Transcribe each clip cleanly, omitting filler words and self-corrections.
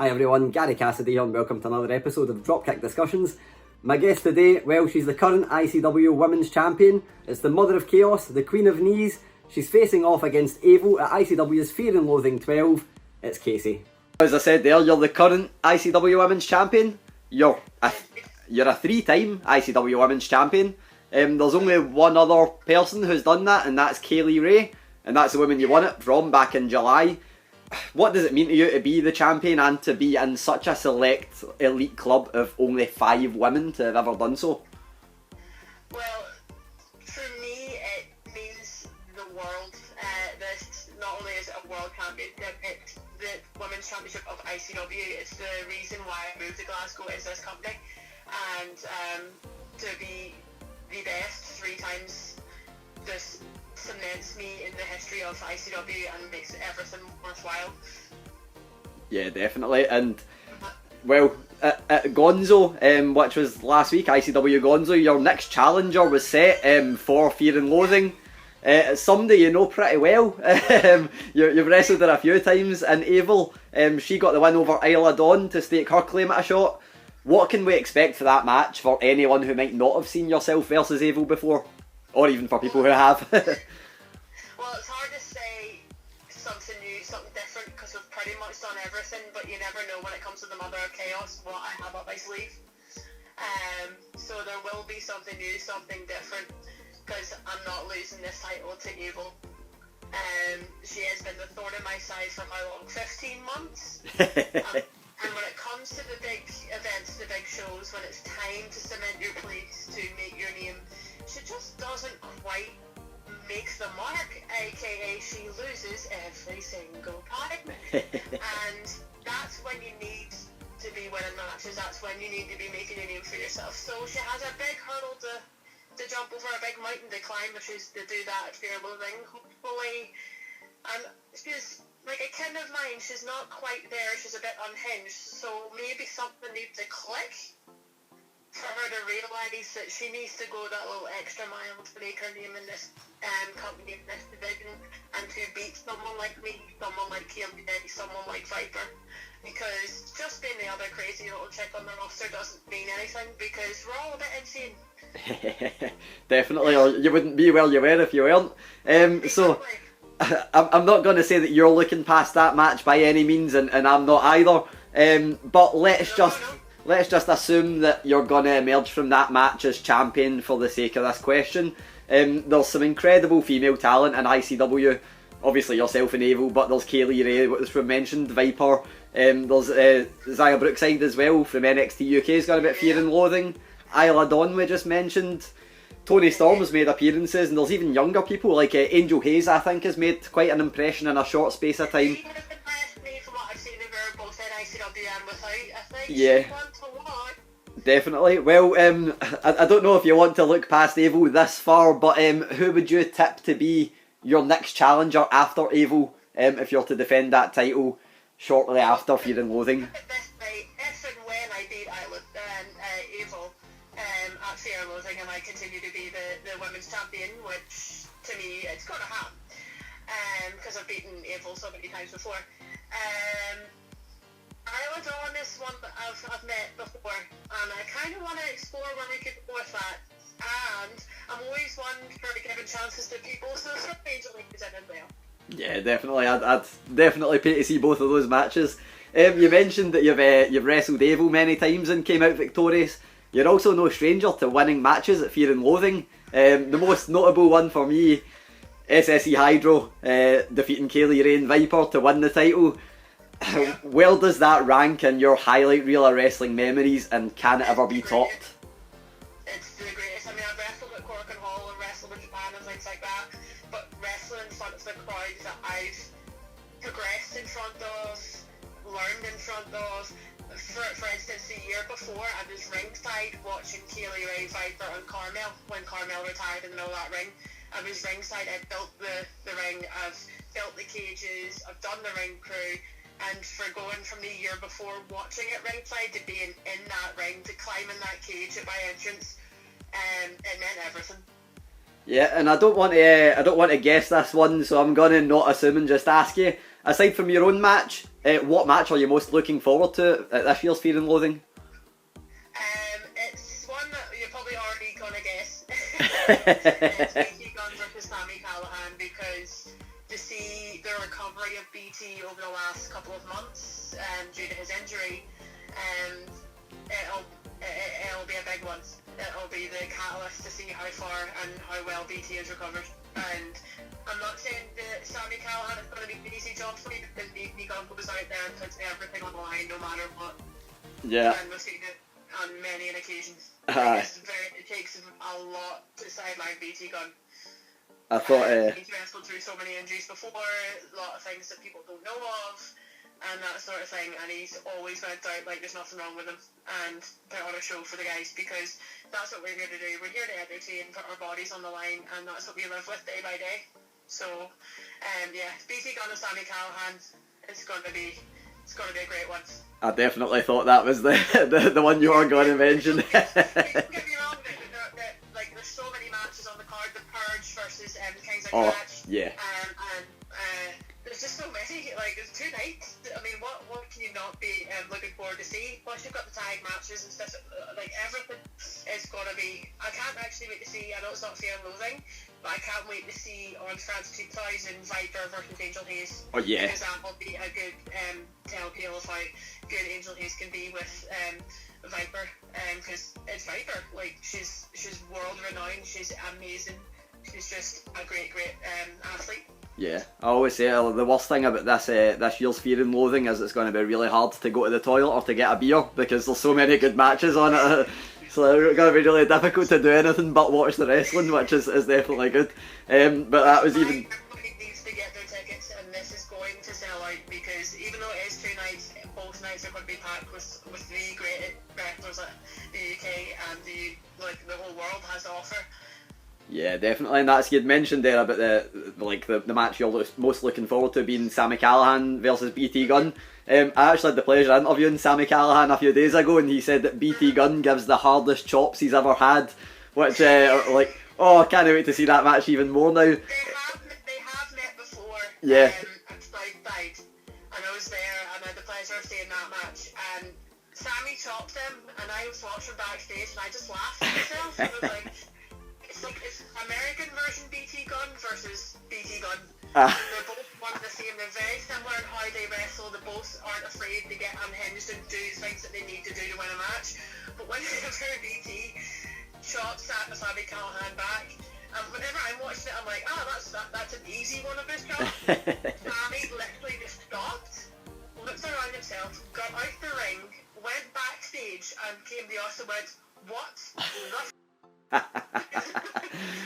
Hi everyone, Gary Cassidy here and welcome to another episode of Dropkick DiSKussions. My guest today, well, she's the current ICW Women's Champion. It's the Mother of Chaos, the Queen of Knees. She's facing off against Aivil at ICW's Fear and Loathing 12. It's Kasey. As I said there, you're the current ICW Women's Champion. You're a three-time ICW Women's Champion. There's only one other person who's done that, and that's Kaylee Ray. And that's the woman you won it from back in July. What does it mean to you to be the champion and to be in such a select elite club of only 5 women to have ever done so? Well, for me it means the world. This not only is it a world championship, it's the Women's Championship of ICW. It's the reason why I moved to Glasgow is this company. And to be the best 3 times this cements me in the history of ICW and makes everything worthwhile. Yeah, definitely. And well, at Gonzo, which was last week, ICW Gonzo, your next challenger was set for Fear and Loathing. Somebody you know pretty well. You've wrestled her a few times in Aivil. She got the win over Isla to stake her claim at a shot. What can we expect for that match for anyone who might not have seen yourself versus Aivil before? Or even for people who have. Well, it's hard to say something new, something different, because we've pretty much done everything, but you never know when it comes to the Mother of Chaos what I have up my sleeve. So there will be something new, something different, because I'm not losing this title to Aivil. She has been the thorn in my side for how long? 15 months? And when it comes to the big events, the big shows, when it's time to cement your place, to make your name, she just doesn't quite make the mark, aka she loses every single time. And that's when you need to be winning matches, that's when you need to be making a name for yourself. So she has a big hurdle to jump over, a big mountain to climb, if she's to do that at Fear and Loathing, hopefully. And she's like a kid of mine, she's not quite there, she's a bit unhinged, so maybe something needs to click for her to realise that she needs to go that little extra mile to make her name in this company, in this division, and to beat someone like me, someone like Cassidy, someone like Viper. Because just being the other crazy little chick on the roster doesn't mean anything, because we're all a bit insane. Definitely, or you wouldn't be where you were if you weren't. So I'm not going to say that you're looking past that match by any means, and I'm not either. But let's just assume that you're going to emerge from that match as champion for the sake of this question. There's some incredible female talent in ICW. Obviously yourself and Aivil, but there's Kaylee Ray, what was mentioned, Viper. There's Zaya Brookside as well from NXT UK has got a bit of Fear and Loathing. Isla we just mentioned. Tony Storm's made appearances, and there's even younger people like Angel Hayze, I think, has made quite an impression in a short space of time. She has impressed me from what I've seen of her both in ICW and without. I think yeah. She wants a lot. Definitely. Well, I don't know if you want to look past Aivil this far, but who would you tip to be your next challenger after Aivil, if you're to defend that title shortly after Fear and Loathing? This night, if and when I beat Isla and Aivil at Fear and Loathing, and I continue to be the women's champion, which to me it's going to happen, because I've beaten Aivil so many times before. Isla Dawn is one that I've met before, and I kind of want to explore where we could go with that. And I'm always one for giving chances to people, so Angel is in as well. Yeah, definitely. I'd definitely pay to see both of those matches. You mentioned that you've wrestled Aivil many times and came out victorious. You're also no stranger to winning matches at Fear and Loathing. The most notable one for me, SSE Hydro defeating Kaylee Ray and Viper to win the title. Where does that rank in your highlight reel of wrestling memories, and can it ever be topped? It's the greatest. I mean, I've wrestled at Cork and Hall and wrestled in Japan and things like that, but wrestling in front of the crowds that I've progressed in front of, learned in front of. For instance, the year before, I was ringside watching Kaylee Ray, Viper and Carmel when Carmel retired in the middle of that ring. I was ringside, I built the ring, I've built the cages, I've done the ring crew, and for going from the year before watching it ringside to being in that ring, to climb in that cage at my entrance, it meant everything. Yeah, and I don't want to guess this one, so I'm gonna not assume and just ask you. aside from your own match, what match are you most looking forward to at this year's Fear and Loathing? It's one that you're probably already gonna guess. It's BT Gunn versus Sami Callihan, because to see the recovery of BT over the last couple of months due to his injury, it'll be a big one. It'll be the catalyst to see how far and how well BT has recovered. And I'm not saying that Sami Callihan is going to be an easy job for me, because BT Gunn goes out there and puts everything on the line no matter what. Yeah. And we've seen it on many occasions. It takes a lot to sideline BT Gunn. I thought he's wrestled through so many injuries before, a lot of things that people don't know of, and that sort of thing, and he's always went out like there's nothing wrong with him and put on a show for the guys, because that's what we're here to do. We're here to entertain, put our bodies on the line, and that's what we live with day by day. So yeah, BT Gunn and Sami Callihan, it's going to be a great one. I definitely thought that was the one you were going to mention. Don't get me wrong, like there's so many matches on the card. The Purge versus Kings of match. Yeah. And there's just so many. Like there's 2 nights. I mean, what can you not be looking forward to see? Plus you've got the tag matches and stuff. Like everything is gonna be. I can't actually wait to see. I know it's not Fear and Loathing, but I can't wait to see on France 2000 Viper versus Angel Hayze. Oh yeah. Because that will be a good telltale of how good Angel Hayze can be with Viper, because it's Viper. Like she's world renowned. She's amazing. She's just a great athlete. Yeah, I always say the worst thing about this year's Fear and Loathing is it's going to be really hard to go to the toilet or to get a beer, because there's so many good matches on it. So it's going to be really difficult to do anything but watch the wrestling, which is definitely good. But that was even. Everybody needs to get their tickets, and this is going to sell out, because even though it is 2 nights, both nights are going to be packed with the great wrestlers that the UK and the whole world has to offer. Yeah, definitely, and that's, you'd mentioned there about the match you're most looking forward to being Sami Callihan versus BT Gunn. I actually had the pleasure of interviewing Sami Callihan a few days ago, and he said that BT Gunn gives the hardest chops he's ever had, which I can't wait to see that match even more now. They have met before. Yeah. At Southside, and I was there, and I had the pleasure of seeing that match, and Sami chopped him, and I was watching backstage, and I just laughed at myself. I was like. It's American version BT Gunn versus BT Gunn. They're both one and the same. They're very similar in how they wrestle. They both aren't afraid to get unhinged and do things that they need to do to win a match. But whenever BT chops Sami Callihan back, whenever I'm watching it, I'm like, that's an easy one of his chops. Sami literally just stopped, looked around himself, got out the ring, went backstage, and came to us and went, "What the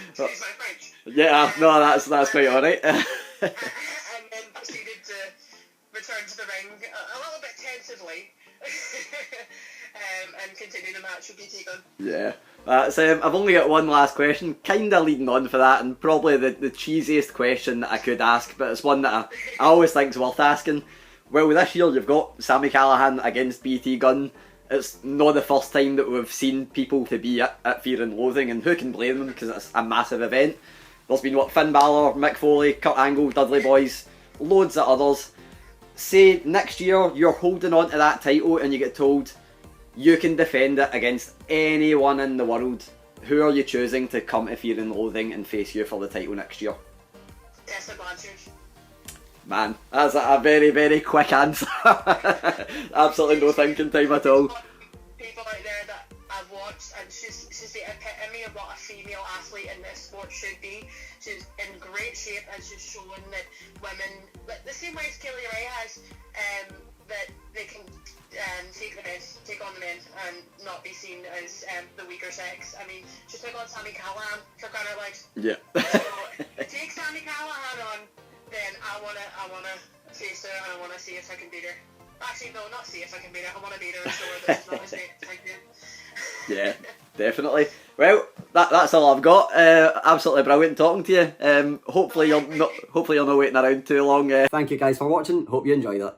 excuse my French." Yeah, no, that's quite alright. And then proceeded to return to the ring a little bit tentatively and continue the match with BT Gunn. Yeah, that's, I've only got one last question, kinda leading on for that, and probably the cheesiest question that I could ask, but it's one that I always think's worth asking. Well, this year you've got Sami Callihan against BT Gunn. It's not the first time that we've seen people to be at Fear and Loathing, and who can blame them, because it's a massive event. There's been Finn Balor, Mick Foley, Kurt Angle, Dudley Boyz, loads of others. Say next year you're holding on to that title and you get told you can defend it against anyone in the world. Who are you choosing to come to Fear and Loathing and face you for the title next year? Tessa Blanchard. Man, that's a very, very quick answer. Absolutely no thinking time at all. People out there that I've watched, and she's the epitome of what a female athlete in this sport should be. She's in great shape, and she's showing that women, the same way as Kaylee Ray has, that they can take on the men and not be seen as the weaker sex. I mean, she took on Sami Callihan for crying out loud. Yeah. So take Sami Callihan on. Then I wanna face her, and I wanna see if I can beat her. Actually, no, not see if I can beat her. I wanna beat her and show her that it's not as big. Yeah, definitely. Well, that's all I've got. Absolutely brilliant talking to you. Hopefully you're not waiting around too long. Thank you guys for watching. Hope you enjoyed it.